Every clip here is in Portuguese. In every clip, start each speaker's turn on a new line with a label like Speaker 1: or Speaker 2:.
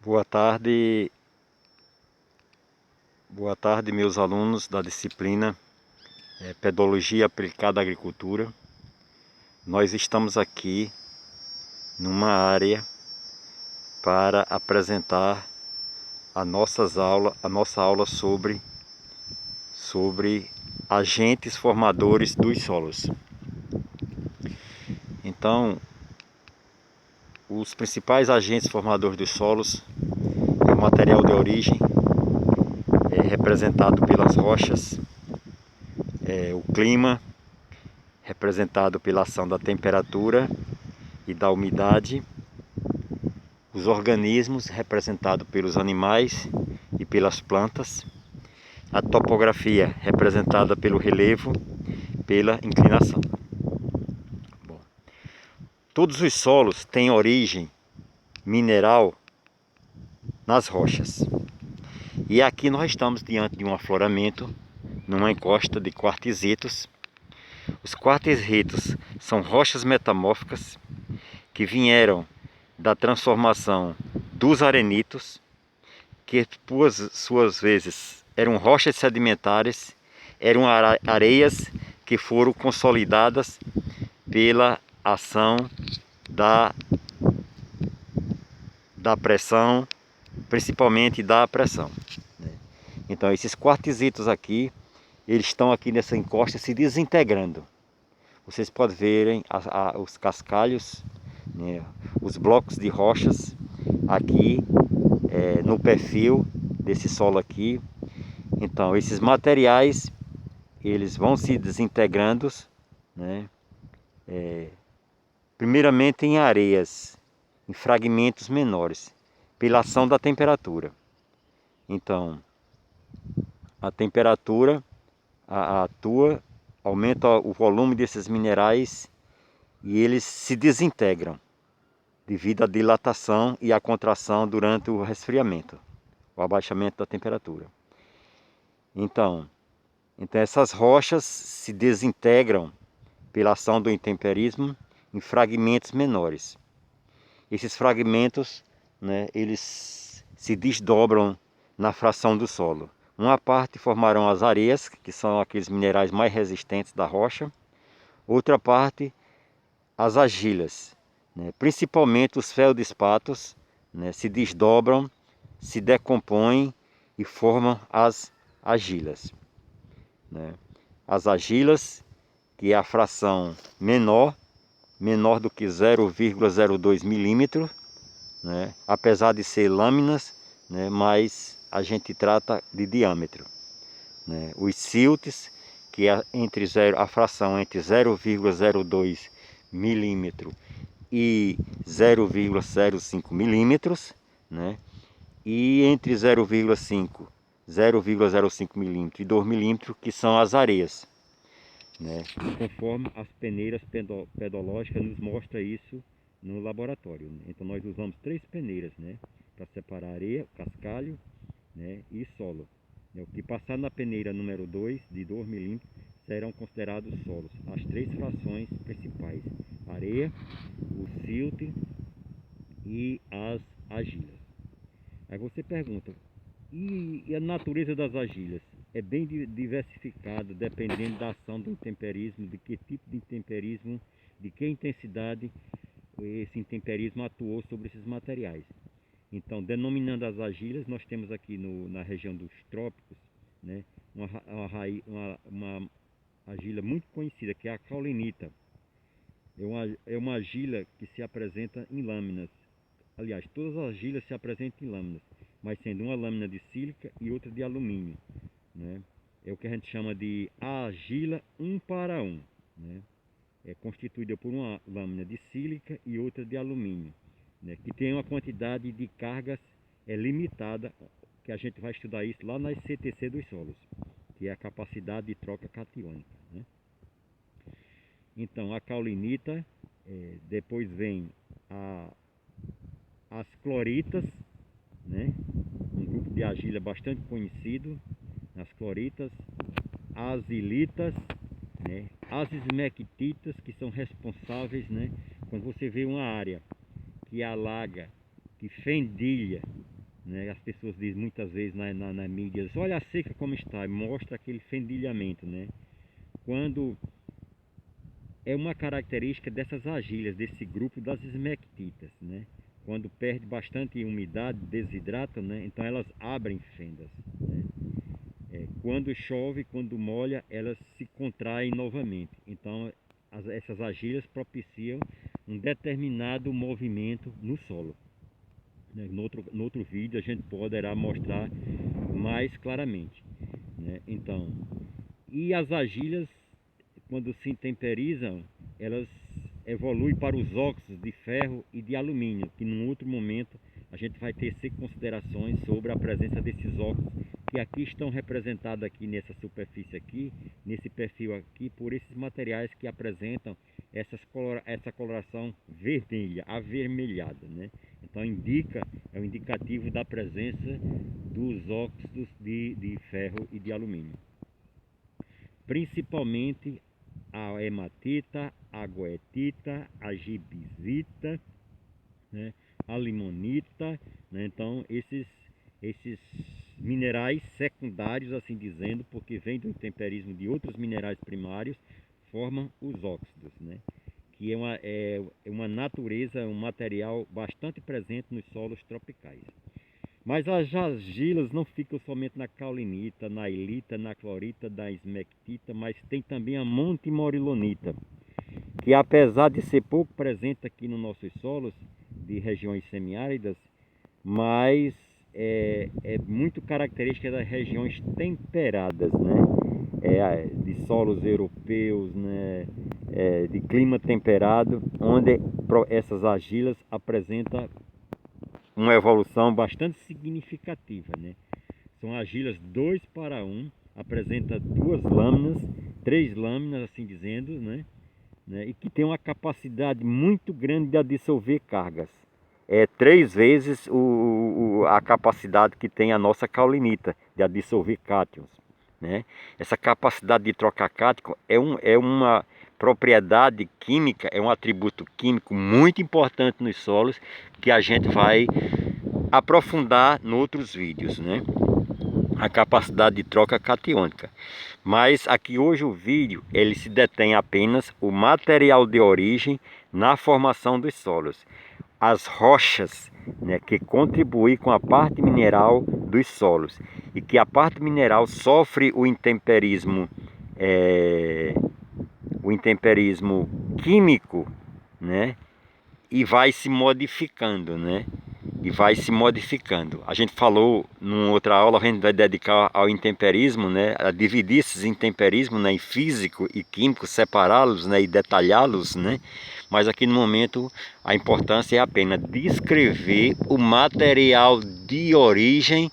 Speaker 1: Boa tarde meus alunos da disciplina Pedologia Aplicada à Agricultura. Nós estamos aqui numa área para apresentar a nossa aula sobre agentes formadores dos solos. Então, os principais agentes formadores dos solos é o material de origem, representado pelas rochas, o clima, representado pela ação da temperatura e da umidade, os organismos, representados pelos animais e pelas plantas, a topografia, representada pelo relevo, pela inclinação. Bom, todos os solos têm origem mineral nas rochas. E aqui nós estamos diante de um afloramento, numa encosta de quartzitos. Os quartzitos são rochas metamórficas que vieram da transformação dos arenitos, que por suas vezes eram rochas sedimentares, eram areias que foram consolidadas pela ação da pressão, principalmente da pressão. Então esses quartzitos aqui, eles estão aqui nessa encosta se desintegrando. Vocês podem verem os cascalhos, né, os blocos de rochas aqui no perfil desse solo aqui. Então esses materiais, eles vão se desintegrando, né, primeiramente em areias, em fragmentos menores, pela ação da temperatura. Então a temperatura atua, aumenta o volume desses minerais e eles se desintegram devido à dilatação e à contração durante o resfriamento, o abaixamento da temperatura. Então essas rochas se desintegram pela ação do intemperismo em fragmentos menores. Esses fragmentos, né, eles se desdobram na fração do solo. Uma parte formarão as areias, que são aqueles minerais mais resistentes da rocha. Outra parte, as argilas, né? Principalmente os feldespatos, né, se desdobram, se decompõem e formam as argilas, né? As argilas, que é a fração menor do que 0,02 milímetro, né? Apesar de ser lâminas, né, mas a gente trata de diâmetro, né? Os siltes, que é a fração entre 0,02 milímetro e 0,05 milímetros, né? E entre 0,05 milímetro e 2 milímetros, que são as areias, né? Conforme as peneiras pedológicas nos mostra isso no laboratório, né? Então nós usamos 3 peneiras, né, para separar areia, cascalho, né, e solo. O que passar na peneira número 2, de 2 milímetros, serão considerados solos. As 3 frações principais: areia, o silt e as argilas. Aí você pergunta, e a natureza das argilas? É bem diversificada, dependendo da ação do intemperismo, de que tipo de intemperismo, de que intensidade esse intemperismo atuou sobre esses materiais. Então, denominando as argilas, nós temos aqui na região dos trópicos, né, uma argila muito conhecida, que é a caulinita. É uma argila que se apresenta em lâminas. Aliás, todas as argilas se apresentam em lâminas, mas sendo uma lâmina de sílica e outra de alumínio, né? É o que a gente chama de argila 1 para 1, né? É constituída por uma lâmina de sílica e outra de alumínio, né, que tem uma quantidade de cargas limitada, que a gente vai estudar isso lá na CTC dos solos, que é a capacidade de troca catiônica, né? Então a caulinita, depois vem as cloritas, né, um grupo de argila bastante conhecido, as cloritas, as ilitas, né, as esmectitas, que são responsáveis, né, quando você vê uma área que alaga, que fendilha, né? As pessoas dizem muitas vezes na mídia, olha a seca como está, mostra aquele fendilhamento, né? Quando é uma característica dessas argilhas, desse grupo das esmectitas, né? Quando perde bastante umidade, desidrata, né? Então elas abrem fendas, né? Quando chove, quando molha, elas se contraem novamente. Então essas argilhas propiciam um determinado movimento no solo, né? No outro vídeo a gente poderá mostrar mais claramente, né? Então, e as argilhas, quando se intemperizam, elas evoluem para os óxidos de ferro e de alumínio, que num outro momento a gente vai tecer considerações sobre a presença desses óxidos, que aqui estão representados aqui nessa superfície aqui, nesse perfil aqui, por esses materiais que apresentam essa coloração vermelha, avermelhada, né? Então é um indicativo da presença dos óxidos de ferro e de alumínio. Principalmente a hematita, a goetita, a gibisita, né? A limonita, né? Então esses minerais secundários, assim dizendo, porque vem do intemperismo de outros minerais primários, formam os óxidos, né? Que é uma natureza, um material bastante presente nos solos tropicais. Mas as argilas não ficam somente na caulinita, na ilita, na clorita, na esmectita, mas tem também a montimorilonita, que apesar de ser pouco presente aqui nos nossos solos, de regiões semiáridas, mas é muito característica das regiões temperadas, né? De solos europeus, né? De clima temperado, onde essas argilas apresentam uma evolução bastante significativa, né? São argilas 2:1, apresenta 2 lâminas, 3 lâminas, assim dizendo, né? E que tem uma capacidade muito grande de dissolver cargas. É 3 vezes a capacidade que tem a nossa caulinita de dissolver cátions, né? Essa capacidade de trocar cátion é uma propriedade química, é um atributo químico muito importante nos solos, que a gente vai aprofundar em outros vídeos, né? A capacidade de troca catiônica. Mas aqui hoje o vídeo ele se detém apenas o material de origem na formação dos solos, as rochas, né, que contribuem com a parte mineral dos solos, e que a parte mineral sofre o intemperismo químico, né, e vai se modificando, né? E vai se modificando. A gente falou numa outra aula, a gente vai dedicar ao intemperismo, né? A dividir esses intemperismos, né, em físico e químico, separá-los, né, e detalhá-los, né? Mas aqui no momento a importância é apenas descrever o material de origem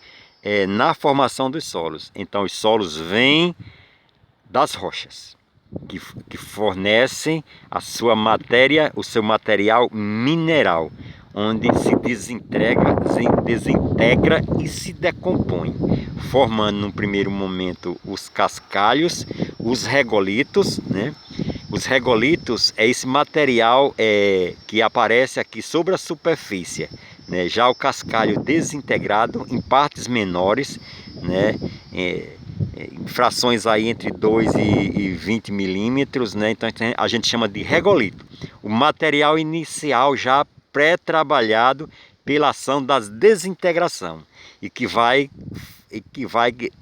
Speaker 1: na formação dos solos. Então os solos vêm das rochas, que fornecem a sua matéria, o seu material mineral, onde se desintegra e se decompõe, formando no primeiro momento os cascalhos, os regolitos, né? Os regolitos é esse material que aparece aqui sobre a superfície, né? Já o cascalho desintegrado em partes menores, né? Em frações aí entre 2 e 20 milímetros, né? Então a gente chama de regolito. O material inicial já pré-trabalhado pela ação da desintegração e que vai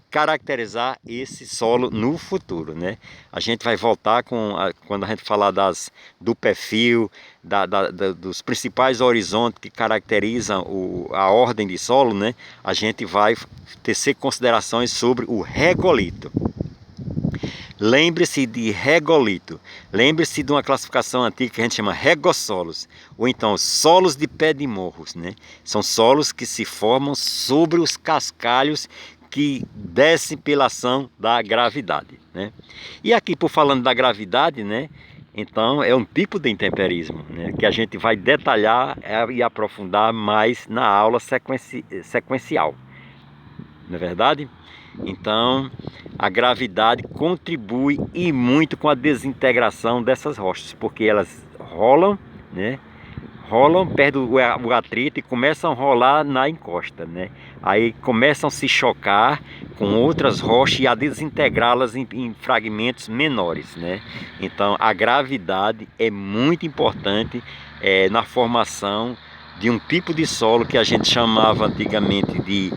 Speaker 1: caracterizar esse solo no futuro, né? A gente vai voltar quando a gente falar do perfil, dos principais horizontes que caracterizam a ordem de solo, né? A gente vai tecer considerações sobre o regolito. Lembre-se de regolito, lembre-se de uma classificação antiga que a gente chama regossolos, ou então solos de pé de morros, né? São solos que se formam sobre os cascalhos que descem pela ação da gravidade, né? E aqui, por falando da gravidade, né? Então é um tipo de intemperismo, né, que a gente vai detalhar e aprofundar mais na aula sequencial, não é verdade? Então a gravidade contribui e muito com a desintegração dessas rochas, porque elas rolam, né, rolam, perdem o atrito e começam a rolar na encosta, né? Aí começam a se chocar com outras rochas e a desintegrá-las em fragmentos menores, né? Então a gravidade é muito importante na formação de um tipo de solo que a gente chamava antigamente de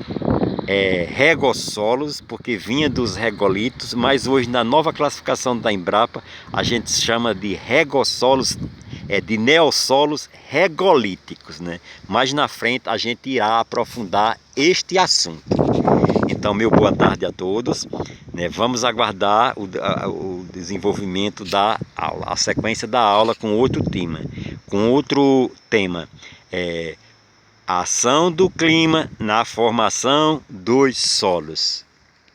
Speaker 1: regossolos, porque vinha dos regolitos, mas hoje na nova classificação da Embrapa a gente chama de regossolos, de neossolos regolíticos, né? Mais na frente a gente irá aprofundar este assunto. Então, meu boa tarde a todos, né? Vamos aguardar o desenvolvimento da aula, a sequência da aula com outro tema, a ação do clima na formação dos solos.